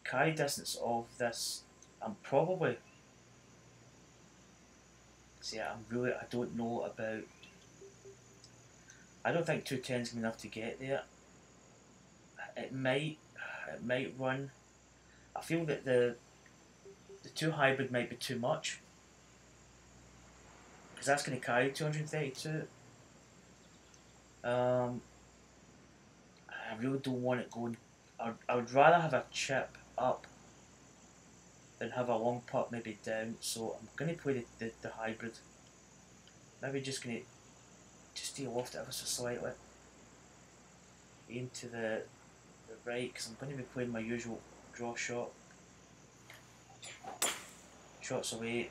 Carry distance of this, I'm probably. See, I don't know about. I don't think 210 is enough to get there. It might run. I feel that the 2 hybrid might be too much, because that's going to carry 232. I really don't want it going. I would rather have a chip up than have a long putt maybe down. So I'm going to play the hybrid. Maybe just going to just deal off it ever so slightly. Aim to the right, because I'm going to be playing my usual draw shot. Shots away.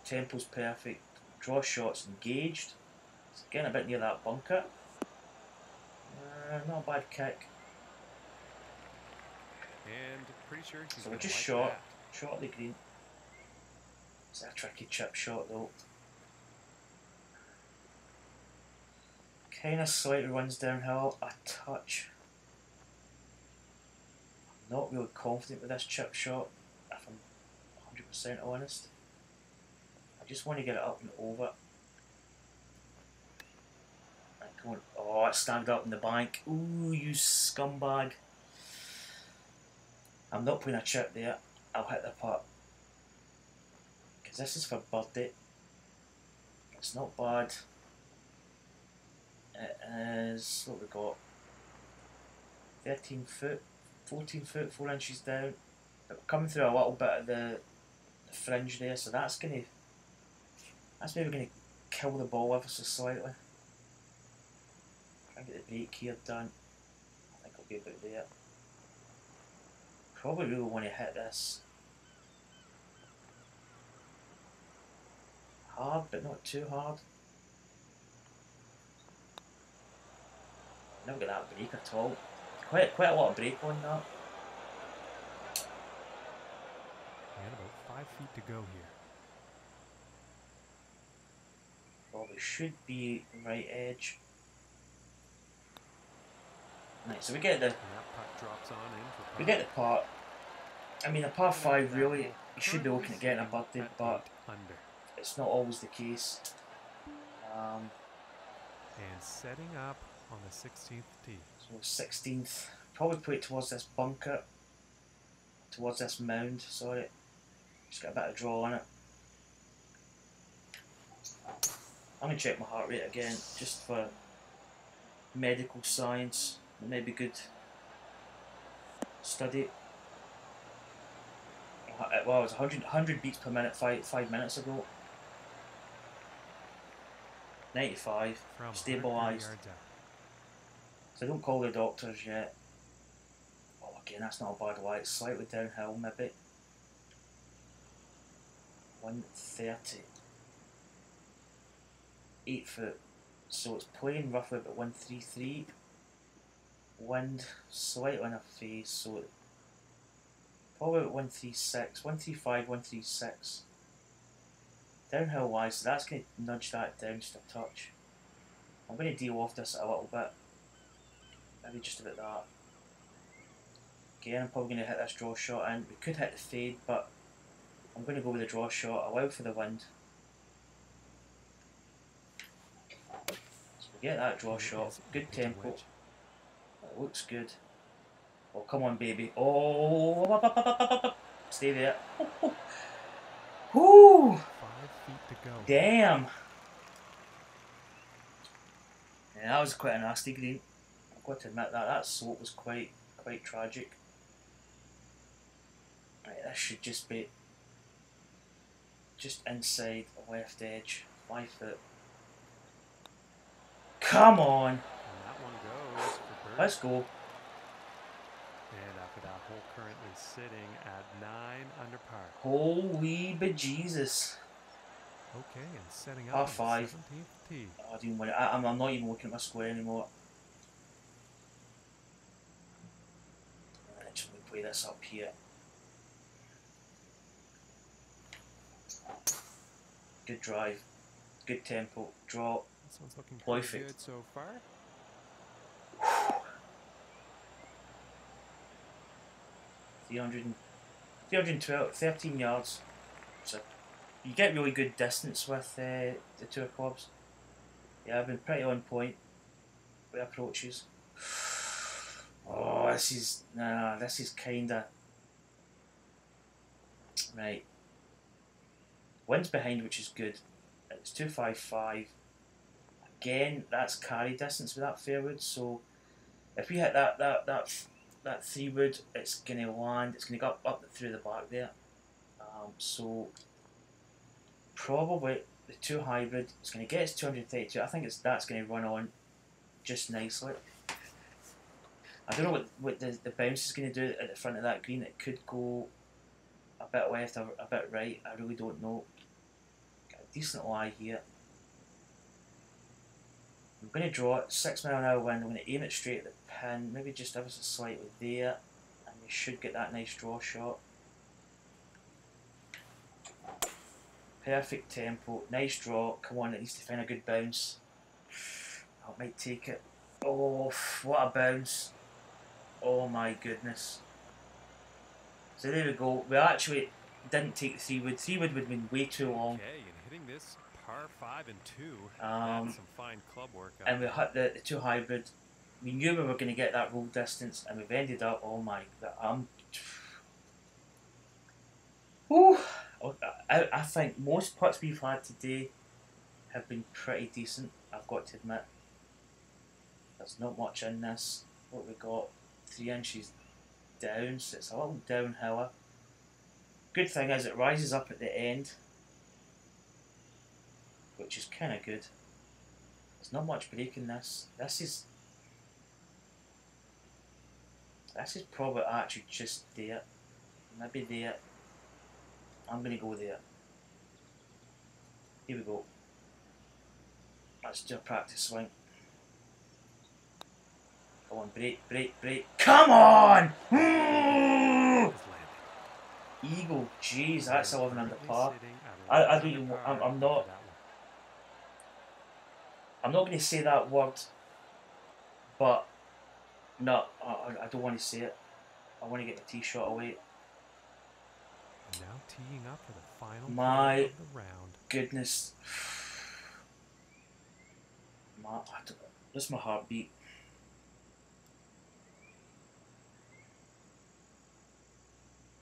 Tempo's perfect. Draw shots engaged. It's getting a bit near that bunker. Not a bad kick. And pretty sure she's So we're gonna just like shot. that. Shot at the green. It's a tricky chip shot though. Kind of slightly runs downhill a touch. I'm not really confident with this chip shot, if I'm 100% honest. I just want to get it up and over. Oh, it snagged up in the bank. Ooh, you scumbag. I'm not putting a chip there. I'll hit the putt. Because this is for birdie. It's not bad. It is, what we got? 13 foot, 14 foot, 4 inches down. But we're coming through a little bit of the fringe there, so that's maybe going to kill the ball ever so slightly. Try and get the break here done. I think I'll be about there. Probably really want to hit this hard, but not too hard. Never got that break at all. Quite a lot of break on that. And about 5 feet to go here. Probably should be right edge. Right, so we get the. And that putt drops on in for We get the part. I mean, a par 5 really, you should be currently looking at getting a sitting birdie, at but 8 under. it's not always the case. And setting up on the 16th tee. So 16th, probably put it towards this bunker, towards this mound, sorry. Just got a bit of draw on it. I'm going to check my heart rate again, just for medical science. It may be good study. Well, it was 100 beats per minute 5 minutes ago. 95, From stabilised. 130 yards out. So don't call the doctors yet. Oh, again, that's not a bad lie. It's slightly downhill, maybe. 130. 8 foot. So it's playing roughly about 133. Wind slightly in our face, so probably about 136, 135, 136. Downhill wise, so that's going to nudge that down just a touch. I'm going to deal off this a little bit. Maybe just about that. Again, I'm probably going to hit this draw shot in. We could hit the fade, but I'm going to go with the draw shot, allow for the wind. So we get that draw shot, good tempo. It looks good. Oh, come on, baby. Oh, up. Stay there. Whoo! 5 feet to go. Damn. Yeah, that was quite a nasty green. I've got to admit that. That slope was quite tragic. Right, this should just be just inside the left edge. 5 foot. Come on! And that one goes for birdie. Let's go. And after that hole currently sitting at 9 under par. Holy bejesus. Okay, and setting Par up on 5. the 17th tee. Oh, I didn't want it. I'm not even looking at my square anymore. play this up here. Good drive, good tempo, draw. This one's looking Perfect. pretty good so far. 312, 13 yards. So you get really good distance with the tour clubs. Yeah, I've been pretty on point with approaches. Oh, this is kinda right. Wind's behind, which is good. It's 255. Again, that's carry distance with that fairwood. So if we hit that 3-wood, it's gonna land. It's gonna go up through the back there. So probably the 2 hybrid. It's gonna get its 232. I think that's gonna run on just nicely. I don't know what the bounce is going to do at the front of that green. It could go a bit left or a bit right. I really don't know. Got a decent lie here. I'm going to draw it 6 mile an hour wind. I'm going to aim it straight at the pin. Maybe just ever so slightly there. And you should get that nice draw shot. Perfect tempo. Nice draw. Come on, it needs to find a good bounce. I might take it. Oh, what a bounce. Oh my goodness. So there we go. We actually didn't take the 3-wood. 3-wood would have been way too long. Okay, and hitting this par 5 and 2. That's some fine club work. And we hit the 2 hybrid. We knew we were going to get that roll distance, and we've ended up. Oh my! Whew. I think most putts we've had today have been pretty decent. I've got to admit. There's not much in this. What we got? 3 inches down, so it's a little downhiller. Good thing is it rises up at the end, which is kind of good. There's not much break in this. This is probably actually just there. Maybe there. I'm going to go there. Here we go. Let's do a practice swing. Come on, break. Come on! Eagle, jeez, that's 11 under par. I don't even, I'm not going to say that word, but no, I don't want to say it. I want to get the tee shot away. Now teeing up for the final My of the round. Goodness. That's my heartbeat.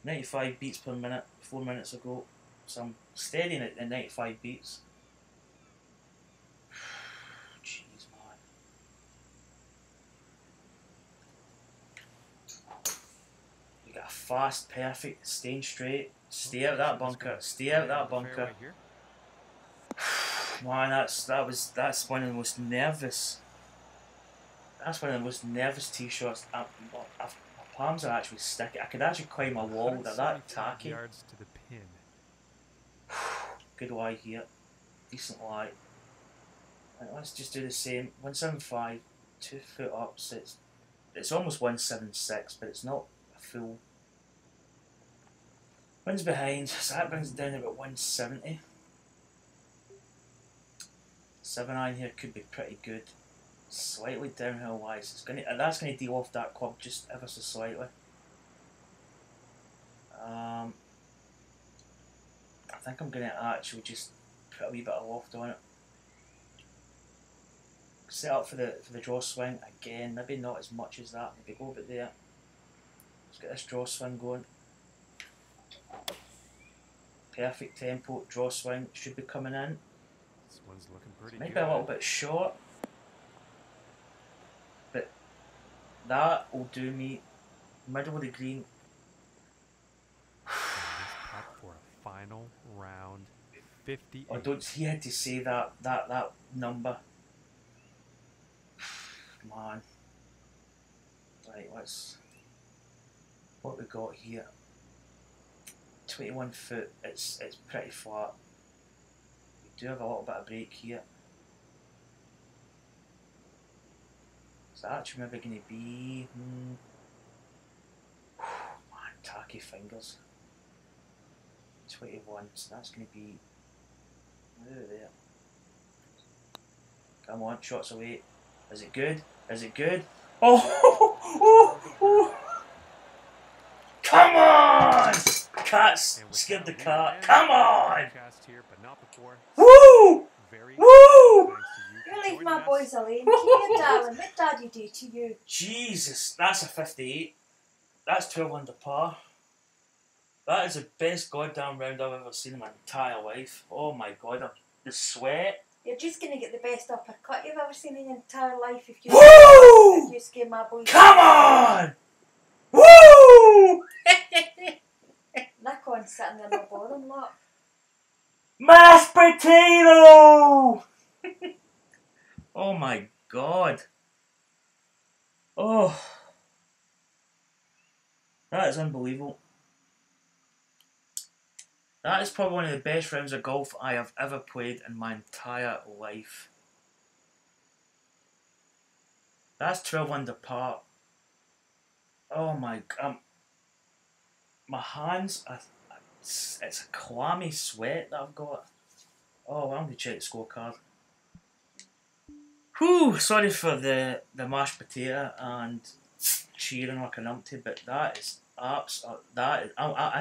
95 beats per minute 4 minutes ago, so I'm steadying it at 95 beats. Jeez, man. You got a fast, perfect, staying straight. Stay out of that bunker. Stay out of that bunker. Man, that's one of the most nervous. That's one of the most nervous tee shots. My palms are actually sticky. I could actually climb a wall. They're that tacky. Yards to the pin. Good lie here. Decent lie. Right, let's just do the same. 175, 2 foot up. So it's almost 176, but it's not a full. Wind's behind, so that brings it down to about 170. 7-iron here could be pretty good. Slightly downhill wise. That's gonna deal off that club just ever so slightly. I think I'm gonna actually just put a wee bit of loft on it. Set up for the draw swing again. Maybe not as much as that. Maybe go a bit there. Let's get this draw swing going. Perfect tempo. Draw swing should be coming in. This one's looking pretty Maybe good. a little bit short. But that will do me. Middle of the green. Putt for a final round. 58. I don't. He had to say that number. Man. Right. What we got here. 21 foot. It's pretty flat. We do have a little bit of break here. Is that actually maybe going to be lucky fingers. 21, so that's going to be there. Come on, shots away. Is it good? Is it good? Oh! Oh! Oh! Come on! Cats scared the cat. Come on! Woo! Woo! You leave my boys alone. Keep your darling. What daddy do to you? Jesus, that's a 58. That's 12 under par. That is the best goddamn round I've ever seen in my entire life. Oh my god, the sweat. You're just going to get the best uppercut you've ever seen in your entire life if you, Woo! if you scare my boys. Come on! Woo! Nick on sitting there in the bottom, look. Mashed potato! Oh my god. Oh. That is unbelievable. That is probably one of the best rounds of golf I have ever played in my entire life. That's 12 under par. Oh my god. My hands, it's a clammy sweat that I've got. Oh, I'm going to check the scorecard. Whew, sorry for the mashed potato and cheering like an umpty, but that is I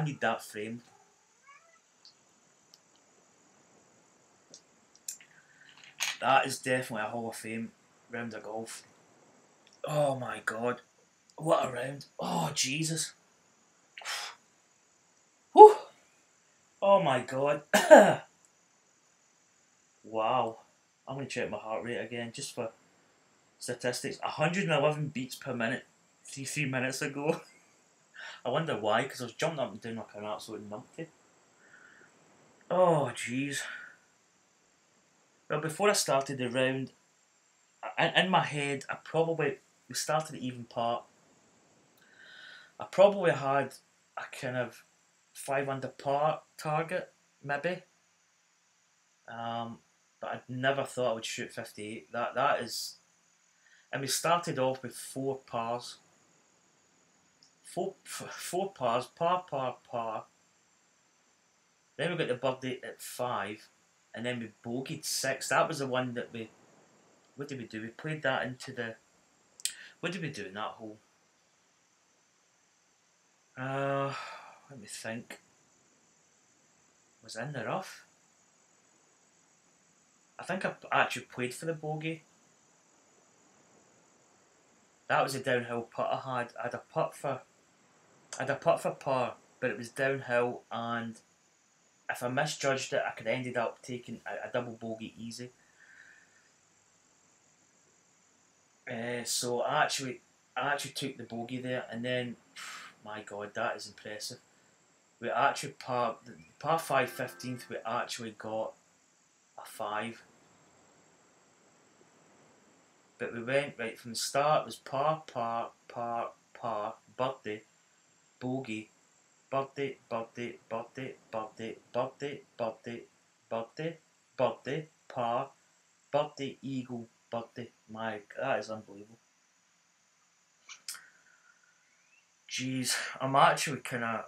need that framed. That is definitely a Hall of Fame round of golf. Oh my god. What a round. Oh Jesus. Whew. Oh my god. Wow. I'm going to check my heart rate again just for statistics. 111 beats per minute 3 minutes ago. I wonder why, because I was jumping up and down like an absolute numpty. Oh jeez. Well, before I started the round, in my head, we started at even part. I probably had a kind of 5 under par target, maybe. But I never thought I would shoot 58. That is, and we started off with 4 pars. Four pars, par. Then we got the birdie at 5, and then we bogeyed 6. That was the one that what did we do? We played that into the, what did we do in that hole? Let me think. Was it in the rough? I think I actually played for the bogey. That was a downhill putt I had. I had a putt for par, but it was downhill, and if I misjudged it, I could have ended up taking a double bogey easy. So I actually took the bogey there, and then, my god, that is impressive. We actually par 5 15th, we actually got a 5. But we went right from the start. It was par, birdie, bogey, birdie, par, birdie, eagle, birdie. My, that is unbelievable. Jeez, I'm actually kind of,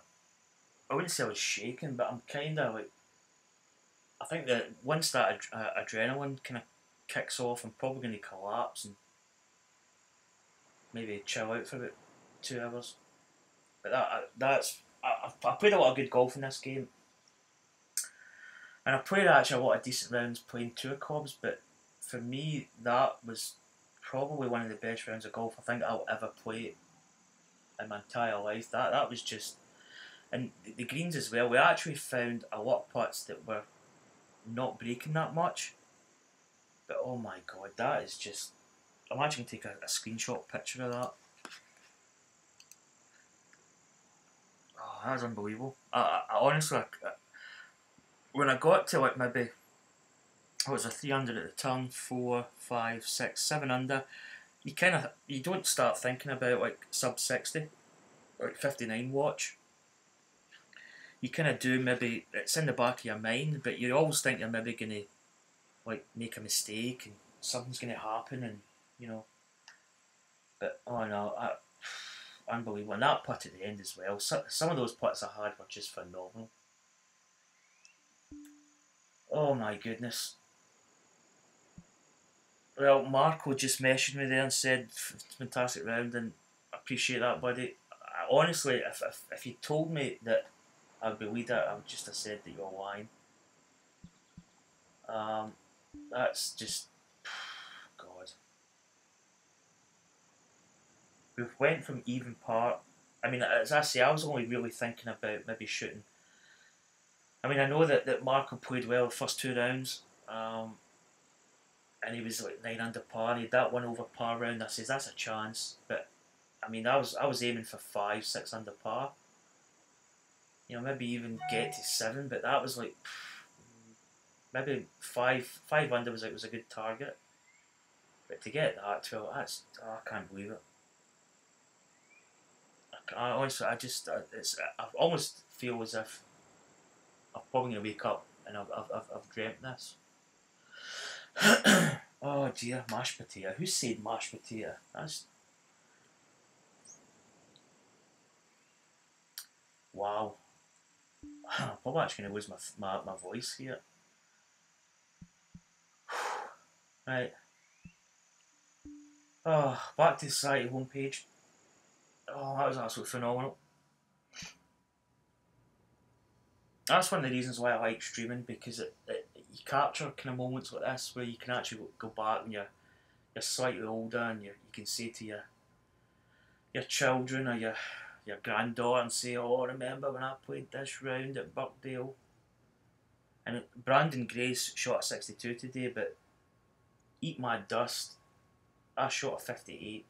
I wouldn't say I was shaking, but I'm kind of like, I think that once that adrenaline kind of kicks off, I'm probably going to collapse and maybe chill out for about 2 hours. But I played a lot of good golf in this game, and I played actually a lot of decent rounds playing tour clubs. But for me, that was probably one of the best rounds of golf I think I'll ever play in my entire life. That was just, and the greens as well. We actually found a lot of putts that were not breaking that much. But oh my god, that is just, I'm actually going to take a screenshot picture of that. Oh, that was unbelievable. I honestly, when I got to like maybe, what was a 300 at the turn, 4, 5, 6, 7 under, you don't start thinking about like sub 60, like 59 watch. You kind of do, maybe it's in the back of your mind, but you always think you're maybe going to like make a mistake and something's going to happen, and you know. But oh no, unbelievable. And that putt at the end as well. Some of those putts I had were just phenomenal. Oh my goodness. Well, Marco just messaged me there and said, fantastic round, and I appreciate that, buddy. Honestly, if you told me that I'd believe that, I would just have said that you're lying. That's just, God. We went from even par. I mean, as I say, I was only really thinking about maybe shooting. I mean, I know that Marco played well the first 2 rounds, and he was like 9 under par. And he had that 1 over par round. I says that's a chance, but I mean, I was aiming for 5, 6 under par. You know, maybe even get to 7, but that was like maybe 5 under was a good target. But to get that 12, I can't believe it. I honestly, I almost feel as if I'm probably gonna wake up and I've dreamt this. Oh dear, mashed potato. Who said mashed potato? That's wow. I'm probably actually gonna lose my voice here. Right. Oh, back to the society homepage. Oh, that was absolutely phenomenal. That's one of the reasons why I like streaming, because you capture kind of moments like this where you can actually go back when you're slightly older and you can say to your children or your granddaughter and say, oh, remember when I played this round at Birkdale? And Brandon Grace shot a 62 today, but eat my dust, I shot a 58.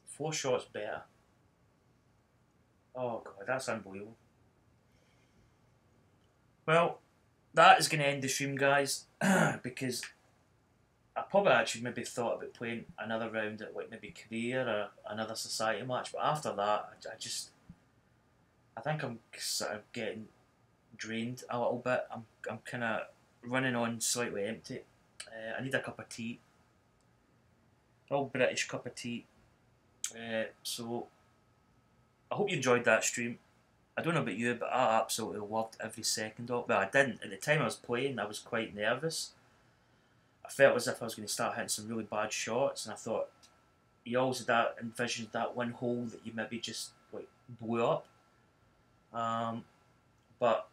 4 shots better. Oh God, that's unbelievable. Well, that is going to end the stream, guys, because I probably actually maybe thought about playing another round at like maybe career or another society match, but after that, I think I'm sort of getting drained a little bit. I'm kind of running on slightly empty. I need a cup of tea. All British cup of tea. So I hope you enjoyed that stream. I don't know about you, but I absolutely loved every second of it. Well, I didn't. At the time I was playing, I was quite nervous. I felt as if I was going to start hitting some really bad shots, and I thought you always envisioned that one hole that you maybe just like blew up. But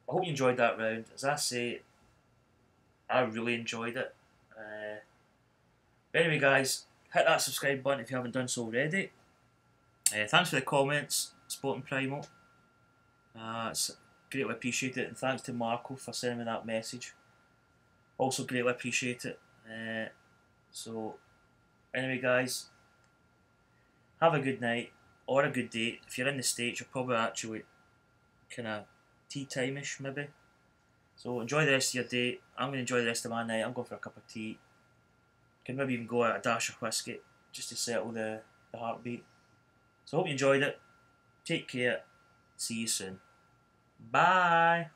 I hope you enjoyed that round. As I say, I really enjoyed it. But anyway, guys, hit that subscribe button if you haven't done so already. Thanks for the comments, Sporting Primal. It's greatly appreciated, and thanks to Marco for sending me that message. Also greatly appreciate it. So anyway, guys, have a good night or a good day. If you're in the States, you're probably actually kind of tea time-ish maybe. So enjoy the rest of your day. I'm going to enjoy the rest of my night. I'm going for a cup of tea. Can maybe even go out a dash of whiskey just to settle the heartbeat. So hope you enjoyed it. Take care. See you soon. Bye.